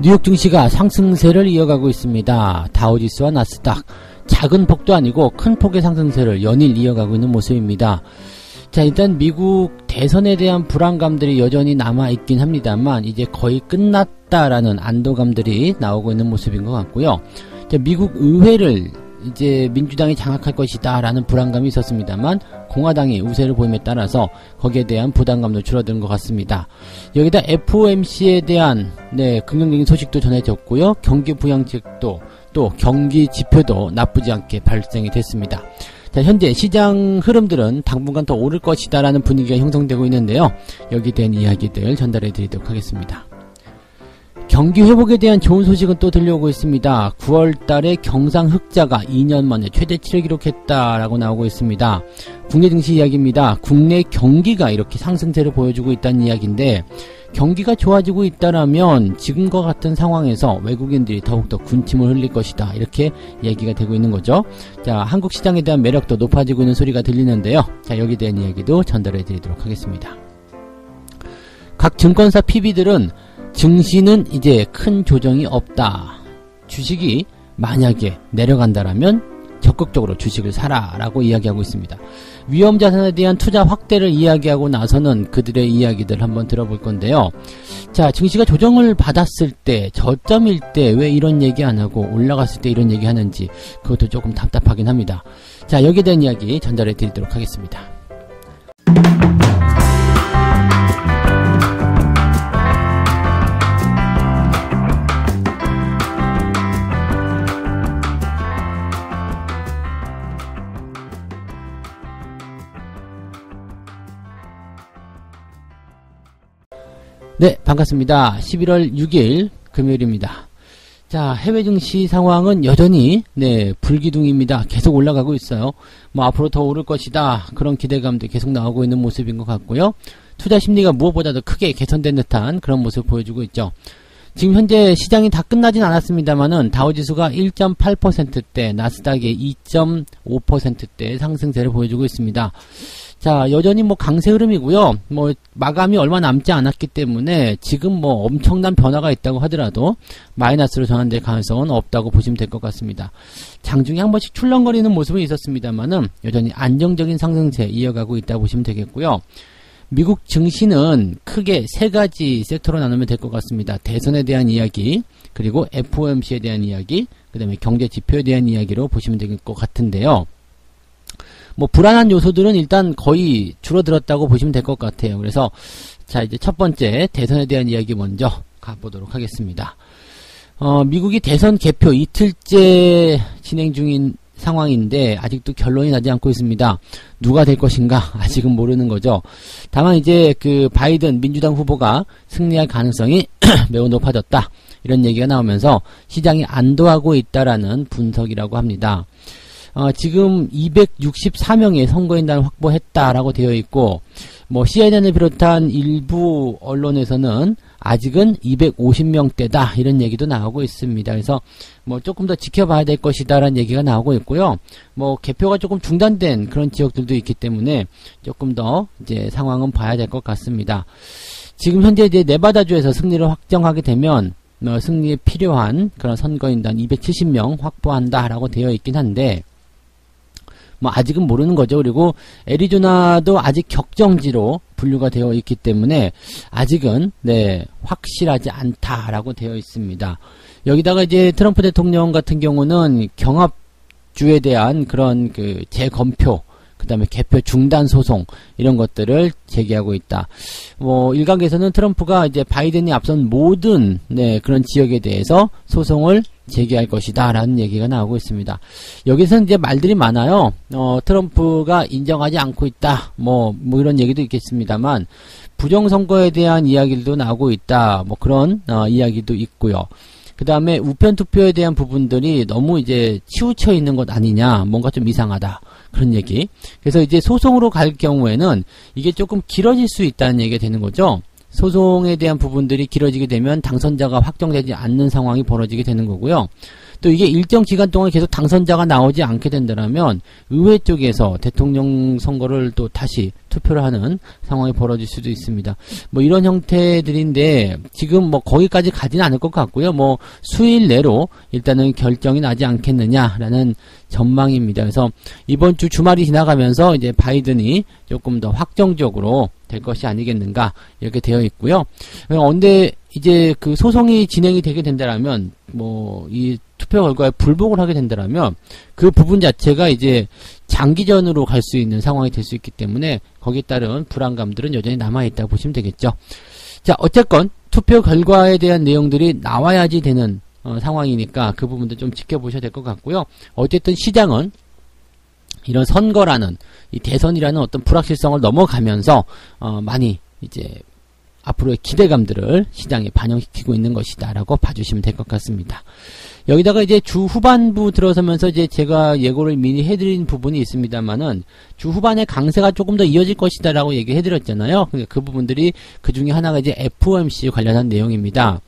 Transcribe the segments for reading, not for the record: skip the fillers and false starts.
뉴욕 증시가 상승세를 이어가고 있습니다. 다우지수와 나스닥 작은 폭도 아니고 큰 폭의 상승세를 연일 이어가고 있는 모습입니다. 자, 일단 미국 대선에 대한 불안감들이 여전히 남아있긴 합니다만 이제 거의 끝났다라는 안도감들이 나오고 있는 모습인 것 같고요. 자, 미국 의회를 이제 민주당이 장악할 것이다 라는 불안감이 있었습니다만 공화당이 우세를 보임에 따라서 거기에 대한 부담감도 줄어든 것 같습니다. 여기다 FOMC에 대한 긍정적인 소식도 전해졌고요. 경기 부양책도 또 경기 지표도 나쁘지 않게 발생이 됐습니다. 자, 현재 시장 흐름들은 당분간 더 오를 것이다 라는 분위기가 형성되고 있는데요. 여기에 대한 이야기들 전달해 드리도록 하겠습니다. 경기 회복에 대한 좋은 소식은 또 들려오고 있습니다. 9월달에 경상 흑자가 2년 만에 최대치를 기록했다라고 나오고 있습니다. 국내 증시 이야기입니다. 국내 경기가 이렇게 상승세를 보여주고 있다는 이야기인데 경기가 좋아지고 있다라면 지금과 같은 상황에서 외국인들이 더욱더 군침을 흘릴 것이다 이렇게 얘기가 되고 있는 거죠. 자, 한국 시장에 대한 매력도 높아지고 있는 소리가 들리는데요. 자, 여기에 대한 이야기도 전달해 드리도록 하겠습니다. 각 증권사 PB들은 증시는 이제 큰 조정이 없다. 주식이 만약에 내려간다라면 적극적으로 주식을 사라 라고 이야기하고 있습니다. 위험자산에 대한 투자 확대를 이야기하고 나서는 그들의 이야기들 한번 들어볼 건데요. 자, 증시가 조정을 받았을 때 저점일 때 왜 이런 얘기 안 하고 올라갔을 때 이런 얘기 하는지 그것도 조금 답답하긴 합니다. 자, 여기에 대한 이야기 전달해 드리도록 하겠습니다. 네, 반갑습니다. 11월 6일 금요일입니다. 자, 해외 증시 상황은 여전히 불기둥입니다. 계속 올라가고 있어요. 뭐 앞으로 더 오를 것이다 그런 기대감도 계속 나오고 있는 모습인 것 같고요. 투자 심리가 무엇보다도 크게 개선된 듯한 그런 모습을 보여주고 있죠. 지금 현재 시장이 다 끝나진 않았습니다만은 다우지수가 1.8%대, 나스닥이 2.5%대 상승세를 보여주고 있습니다. 자, 여전히 뭐 강세 흐름이고요. 뭐 마감이 얼마 남지 않았기 때문에 지금 뭐 엄청난 변화가 있다고 하더라도 마이너스로 전환될 가능성은 없다고 보시면 될 것 같습니다. 장중에 한 번씩 출렁거리는 모습은 있었습니다만은 여전히 안정적인 상승세 이어가고 있다고 보시면 되겠고요. 미국 증시는 크게 세 가지 섹터로 나누면 될 것 같습니다. 대선에 대한 이야기, 그리고 FOMC에 대한 이야기, 그 다음에 경제 지표에 대한 이야기로 보시면 될 것 같은데요. 뭐 불안한 요소들은 일단 거의 줄어들었다고 보시면 될 것 같아요. 그래서 자, 이제 첫 번째 대선에 대한 이야기 먼저 가보도록 하겠습니다. 미국이 대선 개표 이틀째 진행 중인 상황인데 아직도 결론이 나지 않고 있습니다. 누가 될 것인가 아직은 모르는 거죠. 다만 이제 그 바이든 민주당 후보가 승리할 가능성이 매우 높아졌다 이런 얘기가 나오면서 시장이 안도하고 있다라는 분석이라고 합니다. 지금 264명의 선거인단을 확보했다라고 되어 있고, 뭐 CNN을 비롯한 일부 언론에서는 아직은 250명대다 이런 얘기도 나오고 있습니다. 그래서 뭐 조금 더 지켜봐야 될 것이다라는 얘기가 나오고 있고요. 뭐 개표가 조금 중단된 그런 지역들도 있기 때문에 조금 더 이제 상황은 봐야 될 것 같습니다. 지금 현재 이제 네바다주에서 승리를 확정하게 되면 승리에 필요한 그런 선거인단 270명 확보한다라고 되어 있긴 한데. 뭐 아직은 모르는 거죠. 그리고 애리조나도 아직 격정지로 분류가 되어 있기 때문에 아직은 확실하지 않다라고 되어 있습니다. 여기다가 이제 트럼프 대통령 같은 경우는 경합주에 대한 그런 그 재검표, 그 다음에 개표 중단 소송 이런 것들을 제기하고 있다. 뭐 일각에서는 트럼프가 이제 바이든이 앞선 모든 그런 지역에 대해서 소송을 제기할 것이다 라는 얘기가 나오고 있습니다. 여기서는 이제 말들이 많아요. 트럼프가 인정하지 않고 있다 뭐 이런 얘기도 있겠습니다만 부정선거에 대한 이야기도 나오고 있다 뭐 그런 이야기도 있고요. 그 다음에 우편투표에 대한 부분들이 너무 이제 치우쳐 있는 것 아니냐, 뭔가 좀 이상하다 그런 얘기. 그래서 이제 소송으로 갈 경우에는 이게 조금 길어질 수 있다는 얘기가 되는 거죠. 소송에 대한 부분들이 길어지게 되면 당선자가 확정되지 않는 상황이 벌어지게 되는 거고요. 또 이게 일정 기간 동안 계속 당선자가 나오지 않게 된다면 의회 쪽에서 대통령 선거를 또 다시 투표를 하는 상황이 벌어질 수도 있습니다. 뭐 이런 형태들인데 지금 뭐 거기까지 가지는 않을 것 같고요. 뭐 수일 내로 일단은 결정이 나지 않겠느냐라는 전망입니다. 그래서 이번 주 주말이 지나가면서 이제 바이든이 조금 더 확정적으로 될 것이 아니겠는가 이렇게 되어 있고요. 언제 이제 그 소송이 진행이 되게 된다라면 뭐 이 투표 결과에 불복을 하게 된다라면 그 부분 자체가 이제 장기전으로 갈 수 있는 상황이 될 수 있기 때문에 거기에 따른 불안감들은 여전히 남아있다고 보시면 되겠죠. 자, 어쨌건 투표 결과에 대한 내용들이 나와야지 되는 상황이니까 그 부분도 좀 지켜보셔야 될 것 같고요. 어쨌든 시장은 이런 선거라는 이 대선이라는 어떤 불확실성을 넘어가면서 많이 이제 앞으로의 기대감들을 시장에 반영시키고 있는 것이다라고 봐주시면 될 것 같습니다. 여기다가 이제 주 후반부 들어서면서 이제 제가 예고를 미리 해드린 부분이 있습니다만은 주 후반에 강세가 조금 더 이어질 것이다라고 얘기해드렸잖아요. 그 부분들이 그 중에 하나가 이제 FOMC 관련한 내용입니다.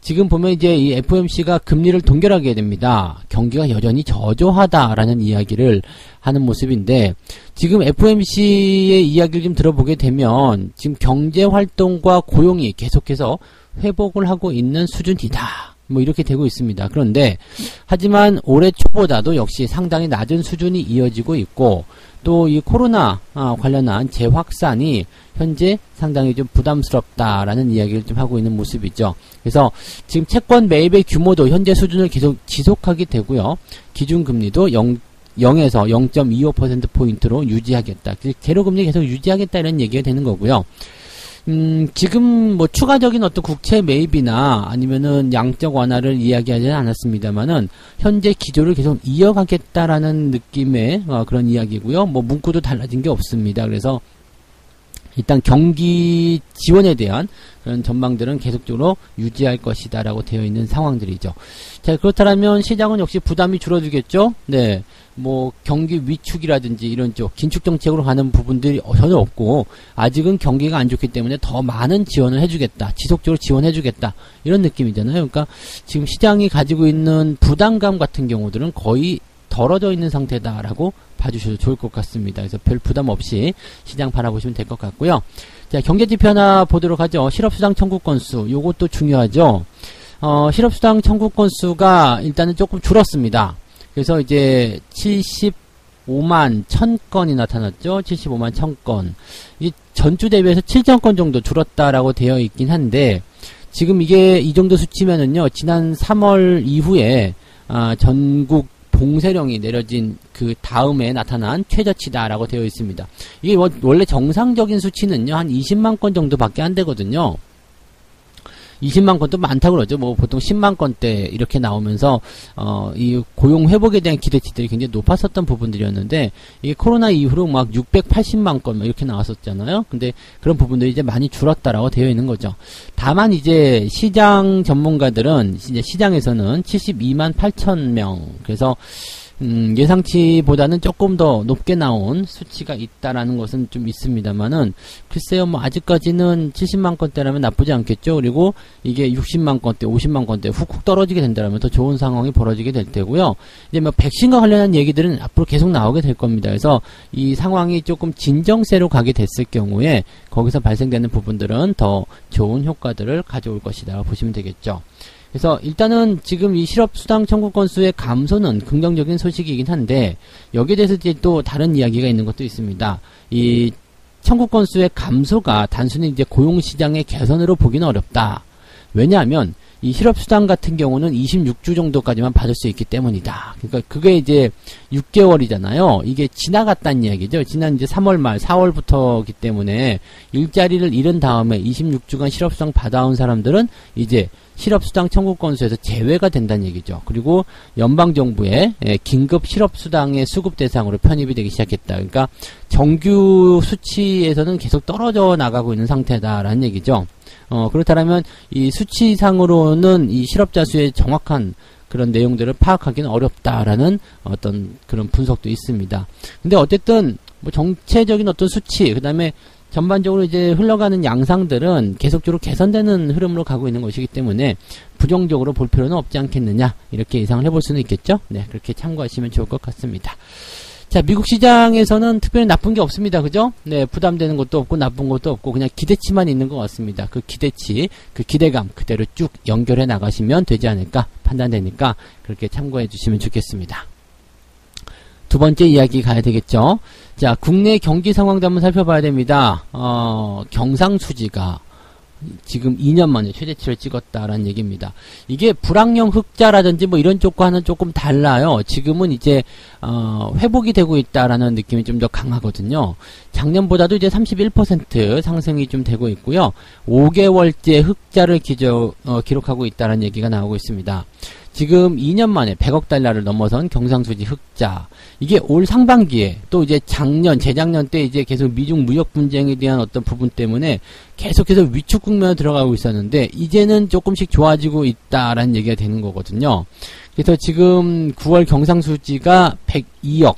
지금 보면 이제 이 FOMC가 금리를 동결하게 됩니다. 경기가 여전히 저조하다라는 이야기를 하는 모습인데 지금 FOMC의 이야기를 좀 들어보게 되면 지금 경제 활동과 고용이 계속해서 회복을 하고 있는 수준이다. 뭐 이렇게 되고 있습니다. 그런데 하지만 올해 초보다도 역시 상당히 낮은 수준이 이어지고 있고 또 이 코로나 관련한 재확산이 현재 상당히 좀 부담스럽다라는 이야기를 좀 하고 있는 모습이죠. 그래서 지금 채권 매입의 규모도 현재 수준을 계속 지속하게 되고요. 기준금리도 0에서 0.25%포인트로 유지하겠다. 제로금리 계속 유지하겠다 이런 얘기가 되는 거고요. 지금 뭐 추가적인 어떤 국채 매입이나 아니면은 양적 완화를 이야기하지는 않았습니다만은 현재 기조를 계속 이어가겠다라는 느낌의 그런 이야기고요. 뭐 문구도 달라진 게 없습니다. 그래서 일단 경기 지원에 대한 그런 전망들은 계속적으로 유지할 것이다라고 되어 있는 상황들이죠. 자, 그렇다면 시장은 역시 부담이 줄어들겠죠? 네. 뭐 경기 위축이라든지 이런 쪽 긴축 정책으로 가는 부분들이 전혀 없고 아직은 경기가 안 좋기 때문에 더 많은 지원을 해주겠다, 지속적으로 지원해주겠다 이런 느낌이잖아요. 그러니까 지금 시장이 가지고 있는 부담감 같은 경우들은 거의 덜어져 있는 상태다라고 봐주셔도 좋을 것 같습니다. 그래서 별 부담 없이 시장 바라보시면 될 것 같고요. 자, 경제지표 하나 보도록 하죠. 실업수당 청구 건수, 요것도 중요하죠. 실업수당 청구 건수가 일단은 조금 줄었습니다. 그래서 이제 75만 1000건이 나타났죠. 75만 1000건. 이 전주 대비해서 7000건 정도 줄었다라고 되어 있긴 한데 지금 이게 이 정도 수치면은요. 지난 3월 이후에 전국 봉쇄령이 내려진 그 다음에 나타난 최저치다라고 되어 있습니다. 이게 원래 정상적인 수치는요. 한 20만 건 정도밖에 안 되거든요. 20만 건도 많다고 그러죠. 뭐 보통 10만 건대 이렇게 나오면서 이 고용 회복에 대한 기대치들이 굉장히 높았었던 부분들이었는데 이게 코로나 이후로 막 680만 건 이렇게 나왔었잖아요. 근데 그런 부분들이 이제 많이 줄었다라고 되어 있는 거죠. 다만 이제 시장 전문가들은 이제 시장에서는 72만 8천 명 그래서 예상치보다는 조금 더 높게 나온 수치가 있다라는 것은 좀 있습니다만은 글쎄요, 뭐 아직까지는 70만 건대라면 나쁘지 않겠죠. 그리고 이게 60만 건대, 50만 건대 훅훅 떨어지게 된다면 더 좋은 상황이 벌어지게 될 테고요. 이제 뭐 백신과 관련한 얘기들은 앞으로 계속 나오게 될 겁니다. 그래서 이 상황이 조금 진정세로 가게 됐을 경우에 거기서 발생되는 부분들은 더 좋은 효과들을 가져올 것이다 보시면 되겠죠. 그래서 일단은 지금 이 실업수당 청구 건수의 감소는 긍정적인 소식이긴 한데 여기에 대해서 이제 또 다른 이야기가 있는 것도 있습니다. 이 청구 건수의 감소가 단순히 이제 고용시장의 개선으로 보기는 어렵다. 왜냐하면 이 실업수당 같은 경우는 26주 정도까지만 받을 수 있기 때문이다. 그러니까 그게 이제 6개월이잖아요. 이게 지나갔다는 이야기죠. 지난 이제 3월 말, 4월부터기 때문에 일자리를 잃은 다음에 26주간 실업수당 받아온 사람들은 이제 실업수당 청구 건수에서 제외가 된다는 얘기죠. 그리고 연방정부의 긴급 실업수당의 수급 대상으로 편입이 되기 시작했다. 그러니까 정규 수치에서는 계속 떨어져 나가고 있는 상태다라는 얘기죠. 그렇다면 이 수치상으로는 이 실업자 수의 정확한 그런 내용들을 파악하기는 어렵다라는 어떤 그런 분석도 있습니다. 근데 어쨌든 뭐 정체적인 어떤 수치, 그 다음에 전반적으로 이제 흘러가는 양상들은 계속적으로 개선되는 흐름으로 가고 있는 것이기 때문에 부정적으로 볼 필요는 없지 않겠느냐, 이렇게 예상을 해볼 수는 있겠죠. 네, 그렇게 참고하시면 좋을 것 같습니다. 자, 미국 시장에서는 특별히 나쁜 게 없습니다. 그죠? 네, 부담되는 것도 없고 나쁜 것도 없고 그냥 기대치만 있는 것 같습니다. 그 기대치, 그 기대감 그대로 쭉 연결해 나가시면 되지 않을까 판단되니까 그렇게 참고해 주시면 좋겠습니다. 두 번째 이야기 가야 되겠죠. 자, 국내 경기 상황도 한번 살펴봐야 됩니다. 경상수지가 지금 2년 만에 최대치를 찍었다라는 얘기입니다. 이게 불황형 흑자라든지 뭐 이런 쪽과는 조금 달라요. 지금은 이제 회복이 되고 있다라는 느낌이 좀 더 강하거든요. 작년보다도 이제 31% 상승이 좀 되고 있고요. 5개월째 흑자를 기록하고 있다라는 얘기가 나오고 있습니다. 지금 2년 만에 100억 달러를 넘어선 경상수지 흑자. 이게 올 상반기에 또 이제 재작년 때 이제 계속 미중 무역 분쟁에 대한 어떤 부분 때문에 계속해서 위축 국면에 들어가고 있었는데 이제는 조금씩 좋아지고 있다라는 얘기가 되는 거거든요. 그래서 지금 9월 경상수지가 102억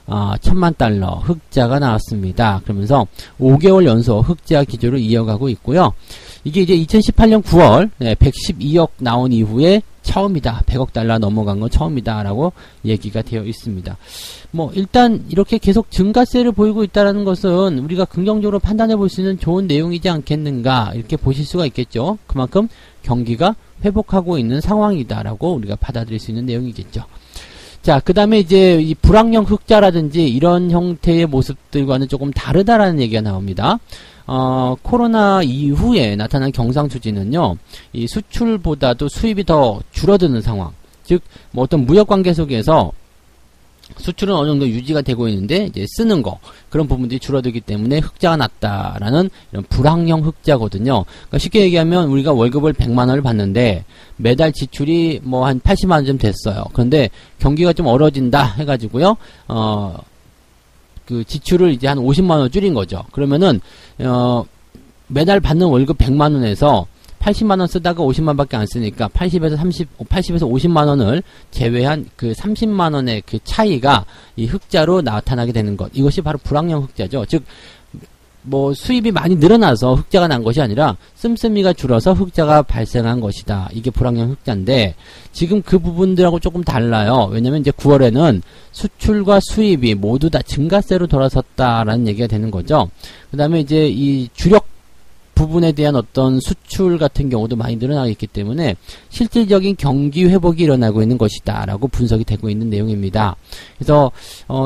1000만 달러 흑자가 나왔습니다. 그러면서 5개월 연속 흑자 기조를 이어가고 있고요. 이게 이제 2018년 9월 112억 나온 이후에 처음이다. 100억 달러 넘어간 건 처음이다. 라고 얘기가 되어 있습니다. 뭐 일단 이렇게 계속 증가세를 보이고 있다는 것은 우리가 긍정적으로 판단해 볼 수 있는 좋은 내용이지 않겠는가, 이렇게 보실 수가 있겠죠. 그만큼 경기가 회복하고 있는 상황이다라고 우리가 받아들일 수 있는 내용이겠죠. 자, 그 다음에 이제 이 불황형 흑자라든지 이런 형태의 모습들과는 조금 다르다라는 얘기가 나옵니다. 코로나 이후에 나타난 경상수지는요, 이 수출보다도 수입이 더 줄어드는 상황. 즉, 뭐 어떤 무역관계 속에서 수출은 어느 정도 유지가 되고 있는데, 이제 쓰는 거, 그런 부분들이 줄어들기 때문에 흑자가 났다라는 이런 불황형 흑자거든요. 그러니까 쉽게 얘기하면 우리가 월급을 100만원을 받는데, 매달 지출이 뭐 한 80만원 좀 됐어요. 그런데 경기가 좀 얼어진다 해가지고요, 그 지출을 이제 한 50만원 줄인 거죠. 그러면은 매달 받는 월급 100만원에서 80만원 쓰다가 50만원밖에 안 쓰니까 80에서 50만원을 제외한 그 30만원의 그 차이가 이 흑자로 나타나게 되는 것. 이것이 바로 불황형 흑자죠. 즉 뭐 수입이 많이 늘어나서 흑자가 난 것이 아니라 씀씀이가 줄어서 흑자가 발생한 것이다. 이게 불황형 흑자인데 지금 그 부분들하고 조금 달라요. 왜냐면 이제 9월에는 수출과 수입이 모두 다 증가세로 돌아섰다라는 얘기가 되는 거죠. 그 다음에 이제 이 주력 부분에 대한 어떤 수출 같은 경우도 많이 늘어나고 있기 때문에 실질적인 경기 회복이 일어나고 있는 것이다 라고 분석이 되고 있는 내용입니다. 그래서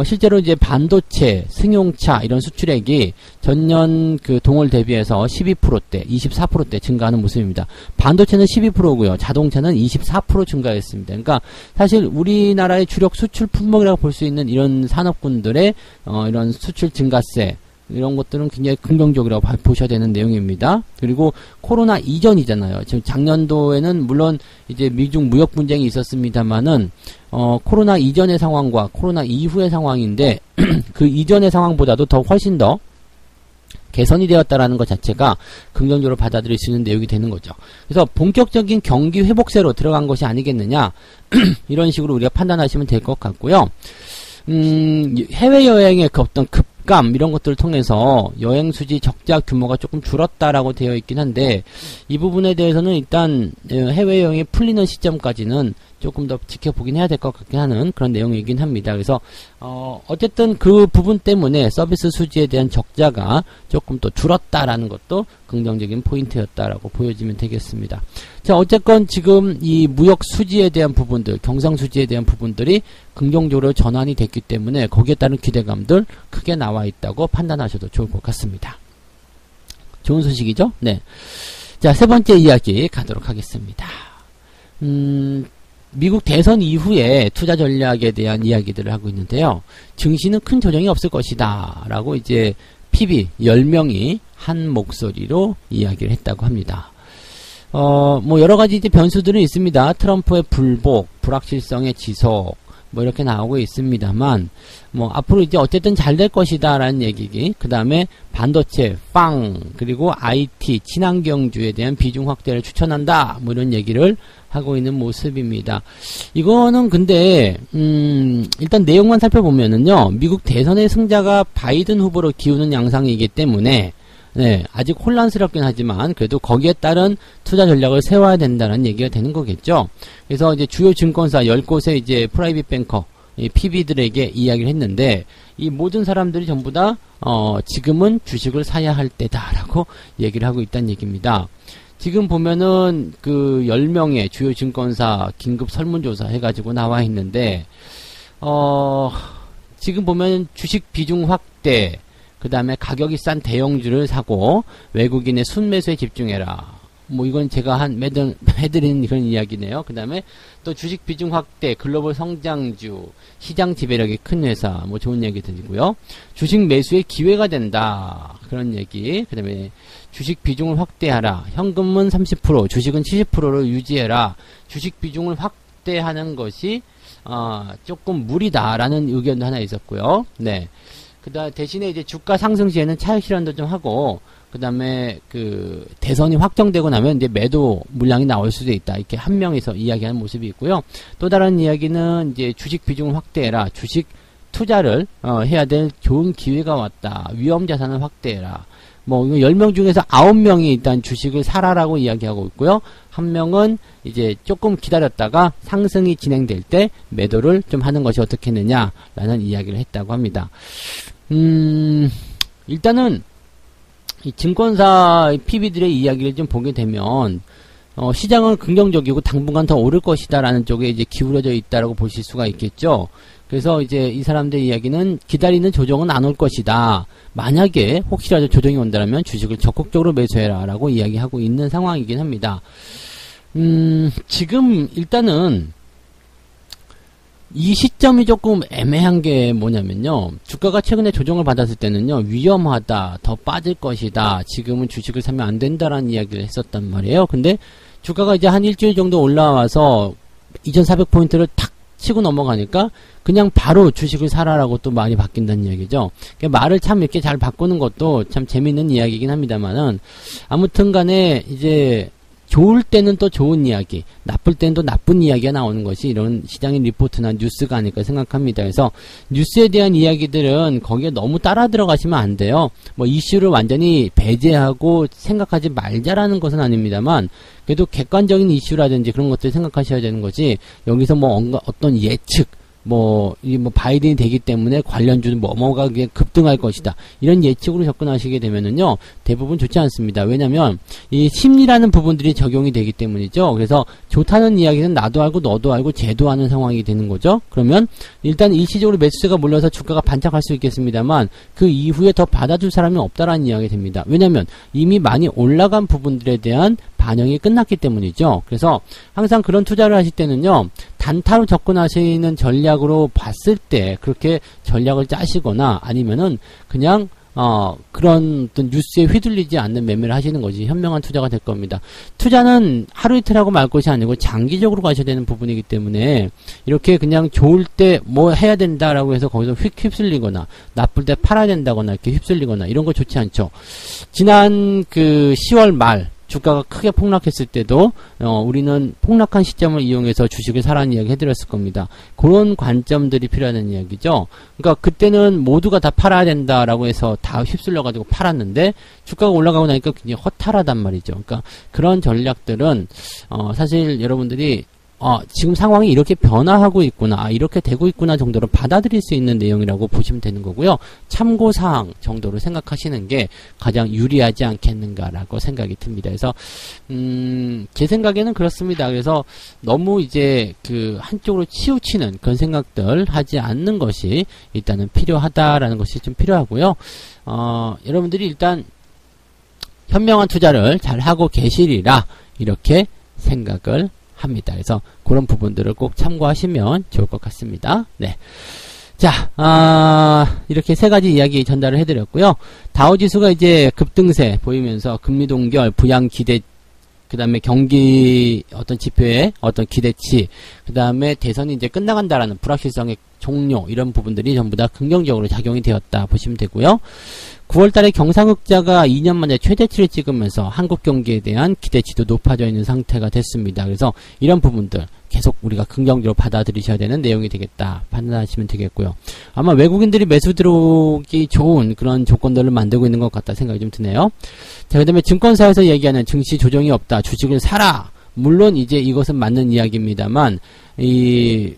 실제로 이제 반도체, 승용차 이런 수출액이 전년 그 동월 대비해서 12%대, 24%대 증가하는 모습입니다. 반도체는 12%고요. 자동차는 24% 증가했습니다. 그러니까 사실 우리나라의 주력 수출 품목이라고 볼 수 있는 이런 산업군들의 이런 수출 증가세, 이런 것들은 굉장히 긍정적이라고 보셔야 되는 내용입니다. 그리고 코로나 이전이잖아요. 지금 작년도에는 물론 이제 미중 무역 분쟁이 있었습니다만은 코로나 이전의 상황과 코로나 이후의 상황인데 그 이전의 상황보다도 더 훨씬 더 개선이 되었다라는 것 자체가 긍정적으로 받아들일 수 있는 내용이 되는 거죠. 그래서 본격적인 경기 회복세로 들어간 것이 아니겠느냐 이런 식으로 우리가 판단하시면 될 것 같고요. 해외여행의 그 어떤 급감 이런 것들을 통해서 여행수지 적자 규모가 조금 줄었다라고 되어 있긴 한데 이 부분에 대해서는 일단 해외여행이 풀리는 시점까지는 조금 더 지켜보긴 해야 될 것 같긴 하는 그런 내용이긴 합니다. 그래서 어쨌든 그 부분 때문에 서비스 수지에 대한 적자가 조금 또 줄었다라는 것도 긍정적인 포인트였다라고 보여지면 되겠습니다. 자, 어쨌건 지금 이 무역 수지에 대한 부분들, 경상 수지에 대한 부분들이 긍정적으로 전환이 됐기 때문에 거기에 따른 기대감들 크게 나와 있다고 판단하셔도 좋을 것 같습니다. 좋은 소식이죠? 네. 자, 세 번째 이야기 가도록 하겠습니다. 미국 대선 이후에 투자 전략에 대한 이야기들을 하고 있는데요. 증시는 큰 조정이 없을 것이다 라고 이제 PB 10명이 한 목소리로 이야기를 했다고 합니다. 뭐 여러 가지 이제 변수들은 있습니다. 트럼프의 불복, 불확실성의 지속, 뭐 이렇게 나오고 있습니다만, 뭐 앞으로 이제 어쨌든 잘 될 것이다 라는 얘기기, 그 다음에 반도체, 빵, 그리고 IT, 친환경주에 대한 비중 확대를 추천한다, 뭐 이런 얘기를 하고 있는 모습입니다. 이거는 근데 일단 내용만 살펴보면은요, 미국 대선의 승자가 바이든 후보로 기우는 양상이기 때문에 네, 아직 혼란스럽긴 하지만 그래도 거기에 따른 투자 전략을 세워야 된다는 얘기가 되는 거겠죠. 그래서 이제 주요 증권사 10곳의 이제 프라이빗 뱅커, 이 PB들에게 이야기를 했는데, 이 모든 사람들이 전부 다, 지금은 주식을 사야 할 때다라고 얘기를 하고 있다는 얘기입니다. 지금 보면은 그 10명의 주요 증권사 긴급 설문조사 해가지고 나와 있는데, 지금 보면 주식 비중 확대, 그 다음에 가격이 싼 대형주를 사고 외국인의 순매수에 집중해라. 뭐 이건 제가 해드리는 그런 이야기네요. 그 다음에 또 주식 비중 확대, 글로벌 성장주, 시장 지배력이 큰 회사, 뭐 좋은 얘기 드리고요. 주식 매수의 기회가 된다. 그런 얘기. 그 다음에 주식 비중을 확대하라. 현금은 30%, 주식은 70%로 유지해라. 주식 비중을 확대하는 것이 조금 무리다라는 의견도 하나 있었고요. 네. 대신에 이제 주가 상승 시에는 차익 실현도 좀 하고, 그 다음에 그 대선이 확정되고 나면 이제 매도 물량이 나올 수도 있다. 이렇게 한 명이서 이야기하는 모습이 있고요. 또 다른 이야기는 이제 주식 비중을 확대해라. 주식 투자를 해야 될 좋은 기회가 왔다. 위험 자산을 확대해라. 뭐 10명 중에서 9명이 일단 주식을 사라라고 이야기하고 있고요. 한 명은 이제 조금 기다렸다가 상승이 진행될 때 매도를 좀 하는 것이 어떻겠느냐라는 이야기를 했다고 합니다. 일단은 이 증권사 PB들의 이야기를 좀 보게 되면 시장은 긍정적이고 당분간 더 오를 것이다라는 쪽에 이제 기울어져 있다라고 보실 수가 있겠죠. 그래서 이제 이 사람들의 이야기는 기다리는 조정은 안 올 것이다. 만약에 혹시라도 조정이 온다면 주식을 적극적으로 매수해라라고 이야기하고 있는 상황이긴 합니다. 지금 일단은 이 시점이 조금 애매한 게 뭐냐면요. 주가가 최근에 조정을 받았을 때는요. 위험하다. 더 빠질 것이다. 지금은 주식을 사면 안 된다라는 이야기를 했었단 말이에요. 근데 주가가 이제 한 일주일 정도 올라와서 2400포인트를 탁 치고 넘어가니까 그냥 바로 주식을 사라라고 또 말이 바뀐다는 이야기죠. 그러니까 말을 참 이렇게 잘 바꾸는 것도 참 재밌는 이야기이긴 합니다만은 아무튼 간에 이제 좋을 때는 또 좋은 이야기, 나쁠 때는 또 나쁜 이야기가 나오는 것이 이런 시장의 리포트나 뉴스가 아닐까 생각합니다. 그래서 뉴스에 대한 이야기들은 거기에 너무 따라 들어가시면 안 돼요. 뭐 이슈를 완전히 배제하고 생각하지 말자라는 것은 아닙니다만 그래도 객관적인 이슈라든지 그런 것들 생각하셔야 되는 거지 여기서 뭐 어떤 예측 뭐 바이든이 되기 때문에 관련주는 뭐가 급등할 것이다. 이런 예측으로 접근하시게 되면은요, 대부분 좋지 않습니다. 왜냐면, 이 심리라는 부분들이 적용이 되기 때문이죠. 그래서 좋다는 이야기는 나도 알고 너도 알고 쟤도 아는 상황이 되는 거죠. 그러면, 일단 일시적으로 매수세가 몰려서 주가가 반짝할 수 있겠습니다만, 그 이후에 더 받아줄 사람이 없다라는 이야기가 됩니다. 왜냐면, 이미 많이 올라간 부분들에 대한 반영이 끝났기 때문이죠. 그래서 항상 그런 투자를 하실 때는요, 단타로 접근하시는 전략으로 봤을 때 그렇게 전략을 짜시거나 아니면은 그냥 그런 어떤 뉴스에 휘둘리지 않는 매매를 하시는 것이 현명한 투자가 될 겁니다. 투자는 하루 이틀 하고 말 것이 아니고 장기적으로 가셔야 되는 부분이기 때문에 이렇게 그냥 좋을 때 뭐 해야 된다라고 해서 거기서 휩쓸리거나 나쁠 때 팔아야 된다거나 이렇게 휩쓸리거나 이런 거 좋지 않죠. 지난 그 10월 말 주가가 크게 폭락했을 때도 우리는 폭락한 시점을 이용해서 주식을 사라는 이야기 해드렸을 겁니다. 그런 관점들이 필요하다는 이야기죠. 그러니까 그때는 모두가 다 팔아야 된다라고 해서 다 휩쓸려가지고 팔았는데 주가가 올라가고 나니까 굉장히 허탈하단 말이죠. 그러니까 그런 전략들은 사실 여러분들이 지금 상황이 이렇게 변화하고 있구나, 이렇게 되고 있구나 정도로 받아들일 수 있는 내용이라고 보시면 되는 거고요. 참고사항 정도로 생각하시는 게 가장 유리하지 않겠는가라고 생각이 듭니다. 그래서, 제 생각에는 그렇습니다. 그래서 너무 이제 그 한쪽으로 치우치는 그런 생각들 하지 않는 것이 일단은 필요하다라는 것이 좀 필요하고요. 여러분들이 일단 현명한 투자를 잘 하고 계시리라 이렇게 생각을 합니다. 그래서 그런 부분들을 꼭 참고하시면 좋을 것 같습니다. 네. 자, 이렇게 세 가지 이야기 전달을 해드렸고요. 다우지수가 이제 급등세 보이면서 금리 동결, 부양 기대, 그 다음에 경기 어떤 지표의 어떤 기대치, 그 다음에 대선이 이제 끝나간다라는 불확실성에 종료 이런 부분들이 전부 다 긍정적으로 작용이 되었다 보시면 되고요. 9월달에 경상흑자가 2년 만에 최대치를 찍으면서 한국 경기에 대한 기대치도 높아져 있는 상태가 됐습니다. 그래서 이런 부분들 계속 우리가 긍정적으로 받아들이셔야 되는 내용이 되겠다 판단하시면 되겠고요. 아마 외국인들이 매수 들어오기 좋은 그런 조건들을 만들고 있는 것 같다 생각이 좀 드네요. 자, 그 다음에 증권사에서 얘기하는 증시 조정이 없다, 주식을 사라. 물론 이제 이것은 맞는 이야기입니다만 이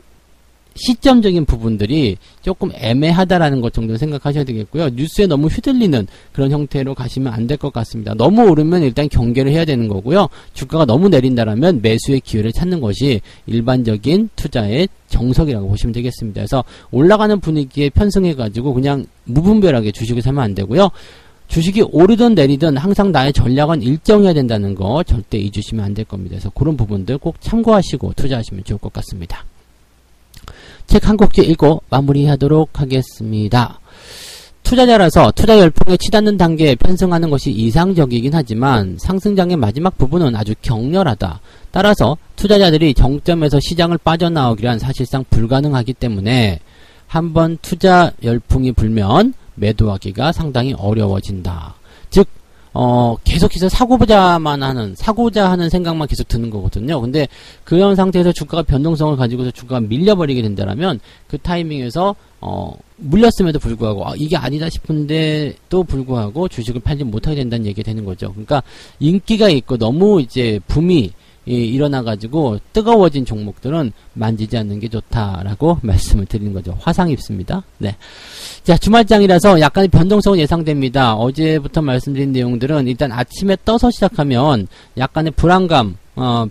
시점적인 부분들이 조금 애매하다라는 것 정도 생각하셔야 되겠고요. 뉴스에 너무 휘둘리는 그런 형태로 가시면 안 될 것 같습니다. 너무 오르면 일단 경계를 해야 되는 거고요. 주가가 너무 내린다라면 매수의 기회를 찾는 것이 일반적인 투자의 정석이라고 보시면 되겠습니다. 그래서 올라가는 분위기에 편승해가지고 그냥 무분별하게 주식을 사면 안 되고요. 주식이 오르든 내리든 항상 나의 전략은 일정해야 된다는 거 절대 잊으시면 안 될 겁니다. 그래서 그런 부분들 꼭 참고하시고 투자하시면 좋을 것 같습니다. 책 한 곡지 읽고 마무리하도록 하겠습니다. 투자자라서 투자 열풍에 치닫는 단계에 편승하는 것이 이상적이긴 하지만 상승장의 마지막 부분은 아주 격렬하다. 따라서 투자자들이 정점에서 시장을 빠져나오기란 사실상 불가능하기 때문에 한번 투자 열풍이 불면 매도하기가 상당히 어려워진다. 즉 계속해서 사고자 하는 생각만 계속 드는 거거든요. 근데 그런 상태에서 주가가 변동성을 가지고서 주가가 밀려버리게 된다라면 그 타이밍에서 물렸음에도 불구하고 이게 아니다 싶은데도 불구하고 주식을 팔지 못하게 된다는 얘기가 되는 거죠. 그러니까 인기가 있고 너무 이제 붐이 일어나가지고 뜨거워진 종목들은 만지지 않는 게 좋다라고 말씀을 드리는 거죠. 화상 입습니다. 네. 자, 주말장이라서 약간의 변동성은 예상됩니다. 어제부터 말씀드린 내용들은 일단 아침에 떠서 시작하면 약간의 불안감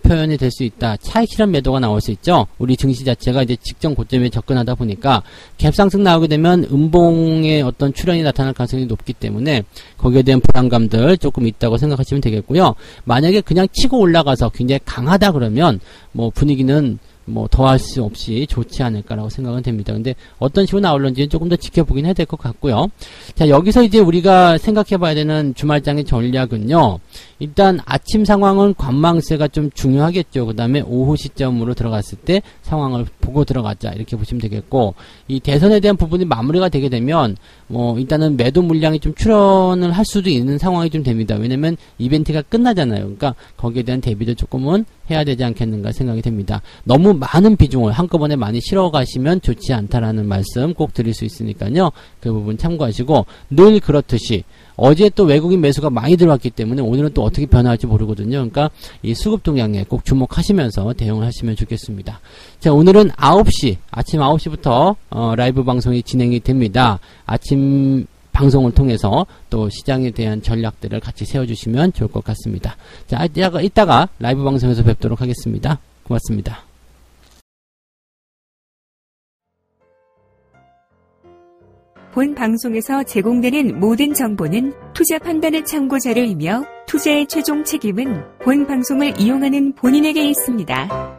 표현이 될 수 있다. 차익 실현 매도가 나올 수 있죠. 우리 증시 자체가 이제 직전 고점에 접근하다 보니까 갭상승 나오게 되면 음봉의 어떤 출현이 나타날 가능성이 높기 때문에 거기에 대한 불안감들 조금 있다고 생각하시면 되겠고요. 만약에 그냥 치고 올라가서 굉장히 강하다 그러면 뭐 분위기는 뭐 더할 수 없이 좋지 않을까라고 생각은 됩니다. 근데 어떤 식으로 나올런지는 조금 더 지켜보긴 해야 될 것 같고요. 자, 여기서 이제 우리가 생각해 봐야 되는 주말장의 전략은요. 일단 아침 상황은 관망세가 좀 중요하겠죠. 그 다음에 오후 시점으로 들어갔을 때 상황을 보고 들어가자 이렇게 보시면 되겠고, 이 대선에 대한 부분이 마무리가 되게 되면 뭐 일단은 매도 물량이 좀 출현을 할 수도 있는 상황이 좀 됩니다. 왜냐면 이벤트가 끝나잖아요. 그러니까 거기에 대한 대비도 조금은 해야 되지 않겠는가 생각이 됩니다. 너무 많은 비중을 한꺼번에 많이 실어 가시면 좋지 않다라는 말씀 꼭 드릴 수 있으니까요. 그 부분 참고하시고, 늘 그렇듯이 어제 또 외국인 매수가 많이 들어왔기 때문에 오늘은 또 어떻게 변화할지 모르거든요. 그러니까 이 수급 동향에 꼭 주목하시면서 대응을 하시면 좋겠습니다. 자, 오늘은 아침 9시부터 라이브 방송이 진행이 됩니다. 아침 방송을 통해서 또 시장에 대한 전략들을 같이 세워주시면 좋을 것 같습니다. 자, 이따가 라이브 방송에서 뵙도록 하겠습니다. 고맙습니다. 본 방송에서 제공되는 모든 정보는 투자 판단의 참고 자료이며 투자의 최종 책임은 본 방송을 이용하는 본인에게 있습니다.